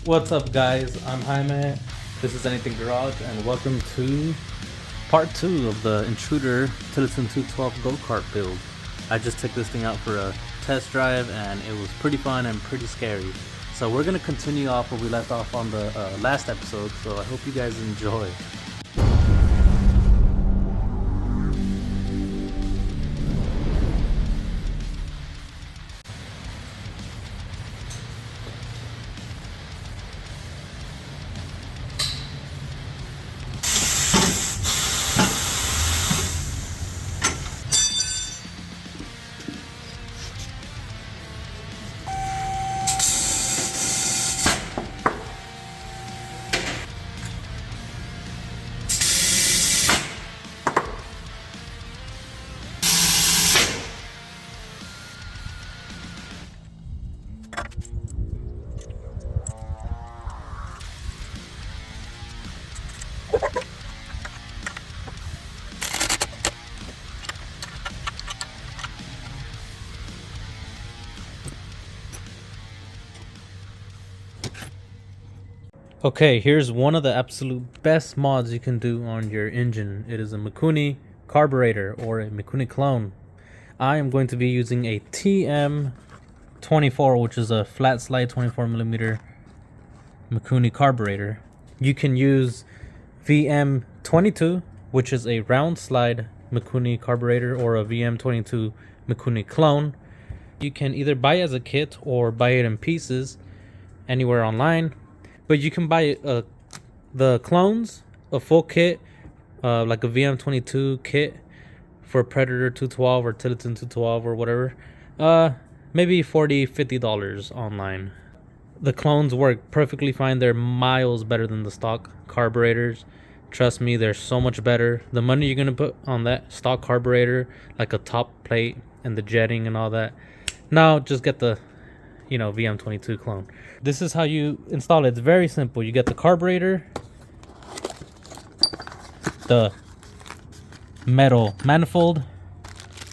What's up, guys? I'm Jaime. This is Anything Garage, and welcome to part 2 of the Intruder Tillotston 212 go-kart build. I just took this thing out for a test drive, and it was pretty fun and pretty scary. So we're gonna continue off where we left off on the last episode. So I hope you guys enjoy. Okay, here's one of the absolute best mods you can do on your engine. It is a Mikuni Carburetor or a Mikuni clone. I am going to be using a TM24, which is a flat slide 24mm Mikuni Carburetor. You can use VM22, which is a round slide Mikuni Carburetor, or a VM22 Mikuni clone. You can either buy it as a kit or buy it in pieces anywhere online. But you can buy the clones, a full kit, like a VM22 kit for Predator 212 or Tillotston 212 or whatever. Maybe $40-50 online. The clones work perfectly fine. They're miles better than the stock carburetors. Trust me, they're so much better. The money you're gonna put on that stock carburetor, like a top plate and the jetting and all that, now just get the VM22 clone. This is how you install it. It's very simple. You get the carburetor, the metal manifold,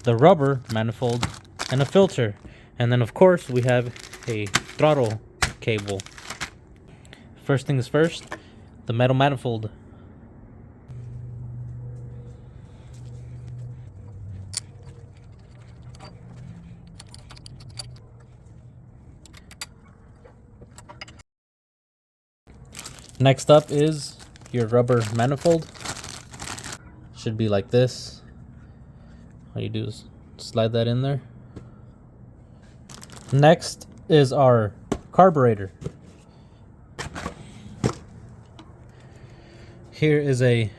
the rubber manifold, and a filter. And then of course we have a throttle cable. First things first, the metal manifold. Next up is your rubber manifold. Should be like this. All you do is slide that in there. Next is our carburetor. Here is a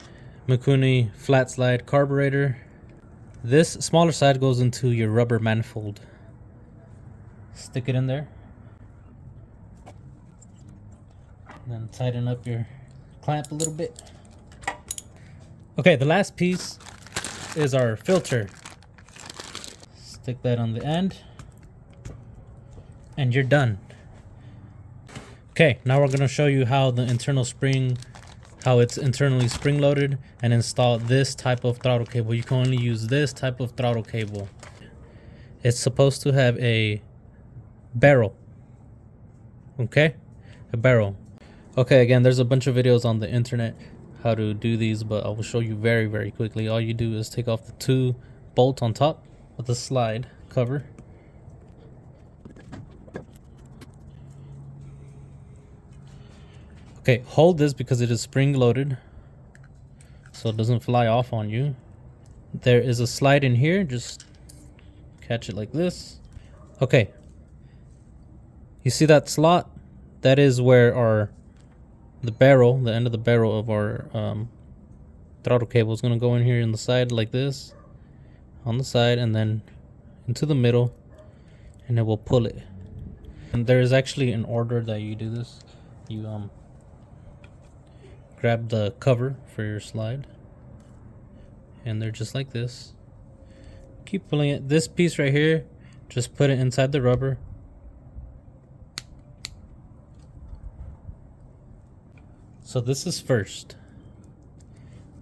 Mikuni flat slide carburetor. This smaller side goes into your rubber manifold. Stick it in there. Then tighten up your clamp a little bit. Okay, the last piece is our filter. Stick that on the end, and you're done. Okay, now we're gonna show you how the internal spring, how it's internally spring loaded, and install this type of throttle cable. You can only use this type of throttle cable. It's supposed to have a barrel. Okay, a barrel. Okay, again, there's a bunch of videos on the internet how to do these, but I will show you very quickly. All you do is take off the 2 bolts on top of the slide cover. Okay, hold this because it is spring loaded, so it doesn't fly off on you. There is a slide in here, just catch it like this. Okay, you see that slot? That is where the end of the barrel of our throttle cable is going to go in here in the side like this, on the side, and then into the middle, and it will pull it. And there is actually an order that you do this. You grab the cover for your slide, and they're just like this. Keep pulling it. This piece right here, just put it inside the rubber. So this is first.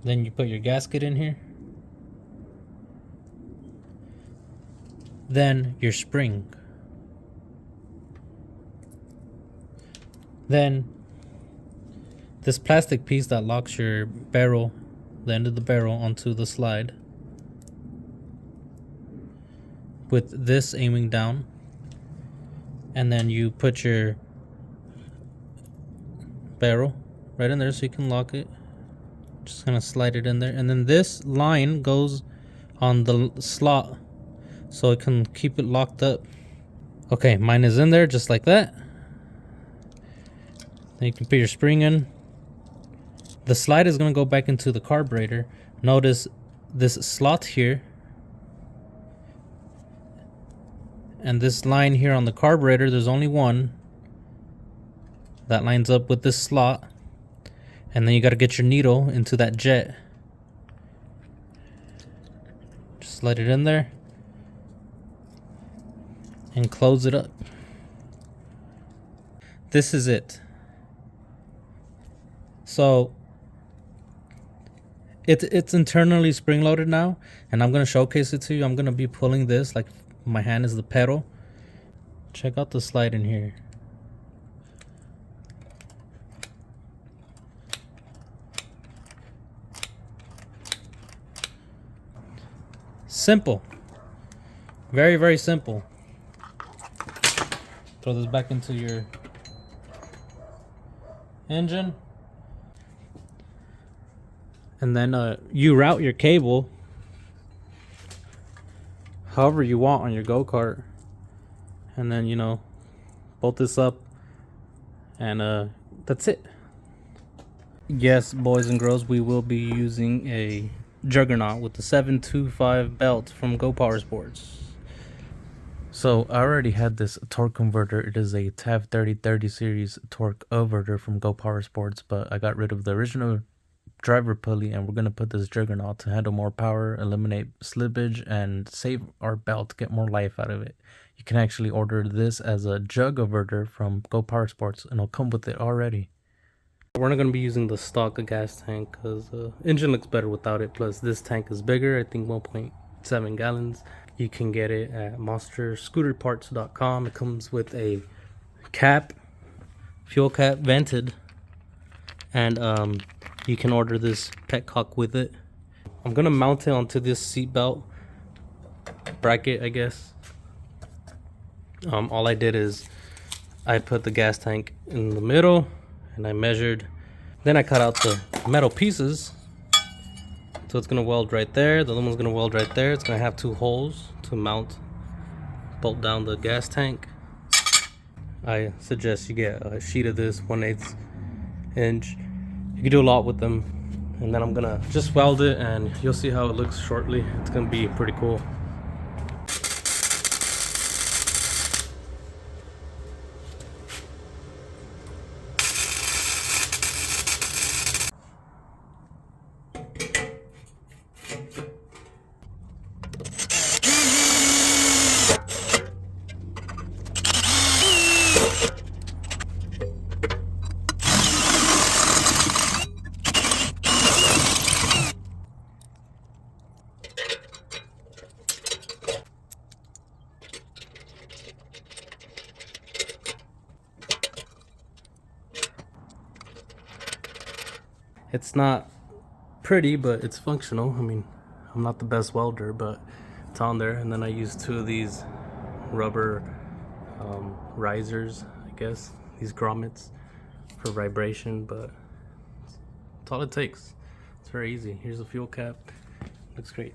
Then you put your gasket in here. Then your spring. Then this plastic piece that locks your barrel, the end of the barrel, onto the slide, with this aiming down, and then you put your barrel right in there so you can lock it. Just gonna slide it in there, and then this line goes on the slot so it can keep it locked up. Okay, mine is in there just like that. Then you can put your spring in. The slide is gonna go back into the carburetor. Notice this slot here and this line here on the carburetor, there's only one that lines up with this slot. And then you got to get your needle into that jet. Just slide it in there and close it up. This is it. So it's internally spring loaded now, and I'm gonna showcase it to you. I'm gonna be pulling this like my hand is the pedal. Check out the slide in here. Simple. Very, very simple. Throw this back into your engine. And then you route your cable however you want on your go-kart. And then, you know, bolt this up. And that's it. Yes, boys and girls, we will be using a Juggernaut with the 725 belt from Go Power Sports. So I already had this torque converter. It is a TAV 3030 series torque averter from Go Power Sports, but I got rid of the original driver pulley, and we're going to put this Juggernaut to handle more power, eliminate slippage, and save our belt, get more life out of it. You can actually order this as a Jugg-a-verter from Go Power Sports, and it'll come with it already. We're not going to be using the stock gas tank because the engine looks better without it. Plus, this tank is bigger, I think 1.7 gallons. You can get it at monsterscooterparts.com. It comes with a cap, fuel cap, vented, and you can order this Petcock with it. I'm going to mount it onto this seat belt bracket, I guess. All I did is I put the gas tank in the middle, and I measured. Then I cut out the metal pieces, so it's gonna weld right there. The other one's gonna weld right there. It's gonna have two holes to bolt down the gas tank. I suggest you get a sheet of this 1/8 inch. You can do a lot with them. And then I'm gonna just weld it, and you'll see how it looks shortly. It's gonna be pretty cool. It's not pretty, but it's functional. I mean, I'm not the best welder, but it's on there. And then I use two of these rubber risers, I guess, these grommets for vibration, but that's all it takes. It's very easy. Here's the fuel cap. Looks great.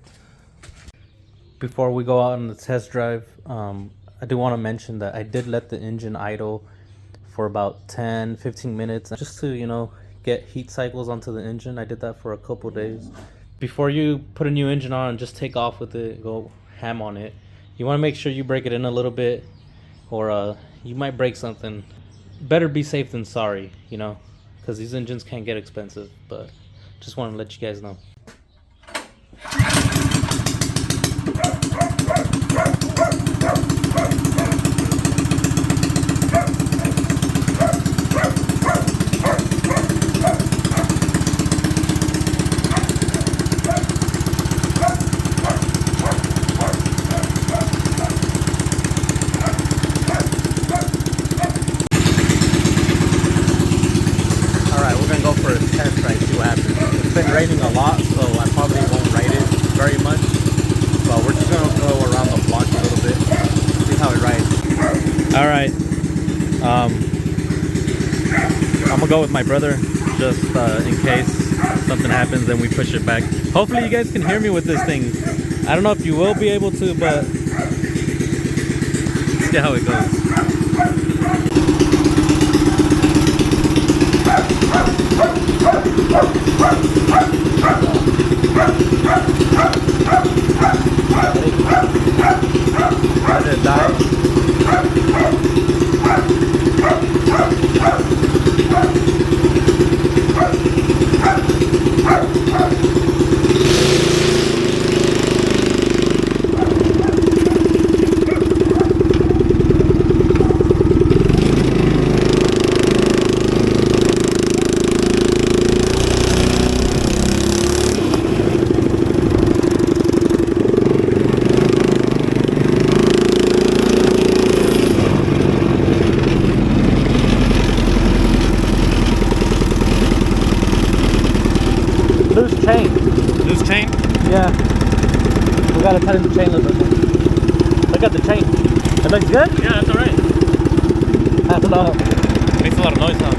Before we go out on the test drive, I do want to mention that I did let the engine idle for about 10-15 minutes just to, you know, get heat cycles onto the engine. I did that for a couple days. Before you put a new engine on and just take off with it, go ham on it, you want to make sure you break it in a little bit, or you might break something. Better be safe than sorry, you know, because these engines can get expensive. But just want to let you guys know. for a test ride, see what happens. It's been raining a lot, so I probably won't ride it very much. But we're just gonna go around the block a little bit, see how it rides. All right. I'm gonna go with my brother, just in case something happens and we push it back. Hopefully you guys can hear me with this thing. I don't know if you will be able to, but see how it goes. Let it die. Loose chain? Yeah. We gotta tighten the chain a little bit. Look at the chain. It looks good? Yeah, that's alright. I don't know. Makes a lot of noise, huh?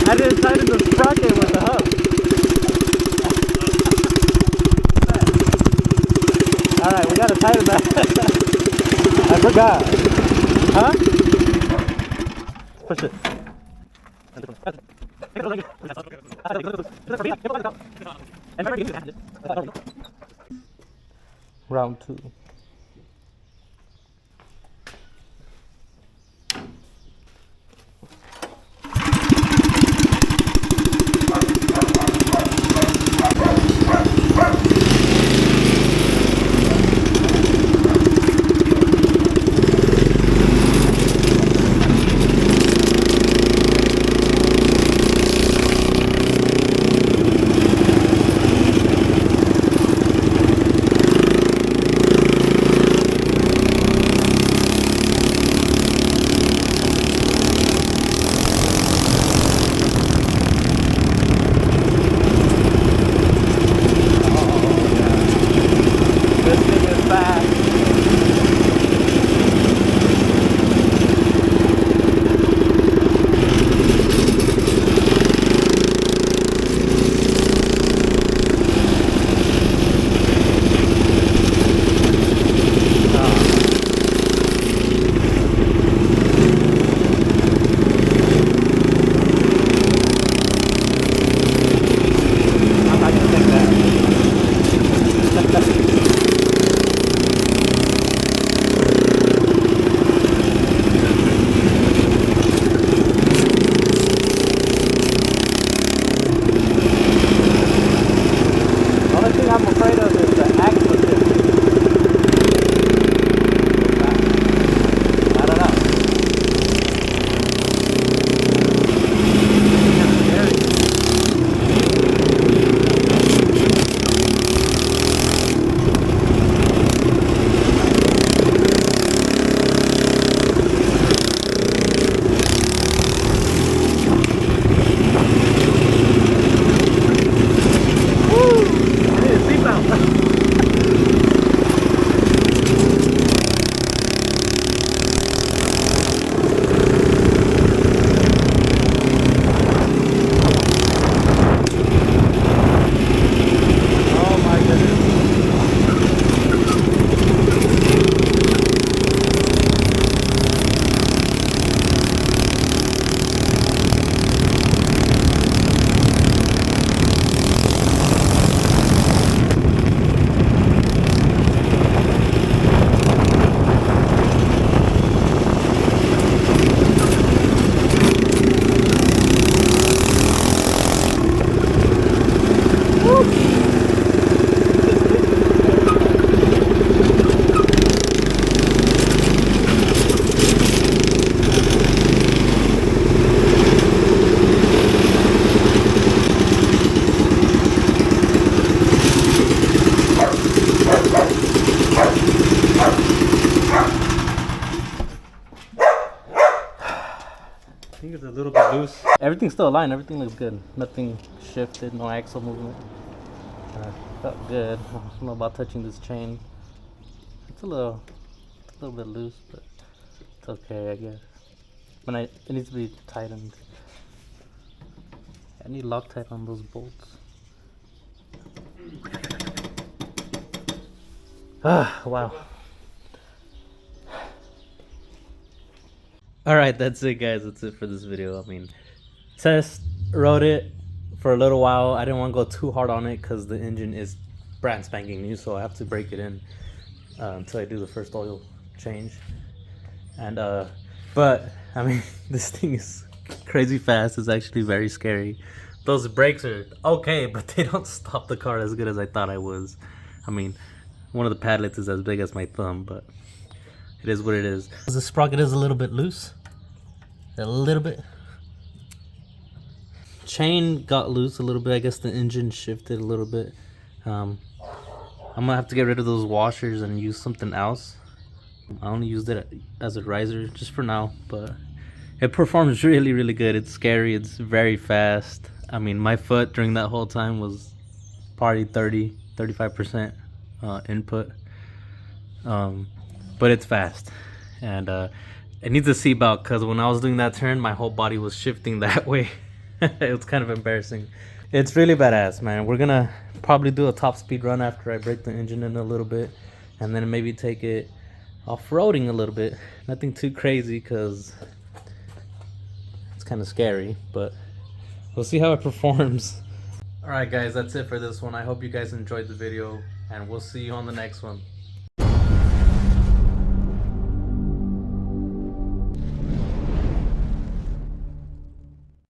I didn't tighten the sprocket with the hub. Alright, we gotta tighten that. I forgot. Huh? Push it. Round 2. everything's still aligned. Everything looks good. Nothing shifted. No axle movement. Felt good. I don't know about touching this chain. It's a little bit loose, but it's okay, I guess. But it needs to be tightened. I need Loctite on those bolts. Ah, wow. Alright, that's it, guys. That's it for this video. I mean, rode it for a little while. I didn't want to go too hard on it because the engine is brand spanking new, so I have to break it in until I do the first oil change. And but I mean, this thing is crazy fast. It's actually very scary. Those brakes are okay, but they don't stop the car as good as I thought I was. I mean, one of the padlets is as big as my thumb, but it is what it is. The sprocket is a little bit loose. A little bit. Chain got loose a little bit. I guess the engine shifted a little bit. I'm gonna have to get rid of those washers and use something else. I only used it as a riser just for now, but it performs really, really good. It's scary. It's very fast. I mean, my foot during that whole time was probably 35% input. But it's fast. And it needs a seatbelt because when I was doing that turn, my whole body was shifting that way. It was kind of embarrassing. It's really badass, man. We're gonna probably do a top speed run after I break the engine in a little bit, and then maybe take it off-roading a little bit. Nothing too crazy because it's kind of scary, but we'll see how it performs. Alright guys, that's it for this one. I hope you guys enjoyed the video, and we'll see you on the next one.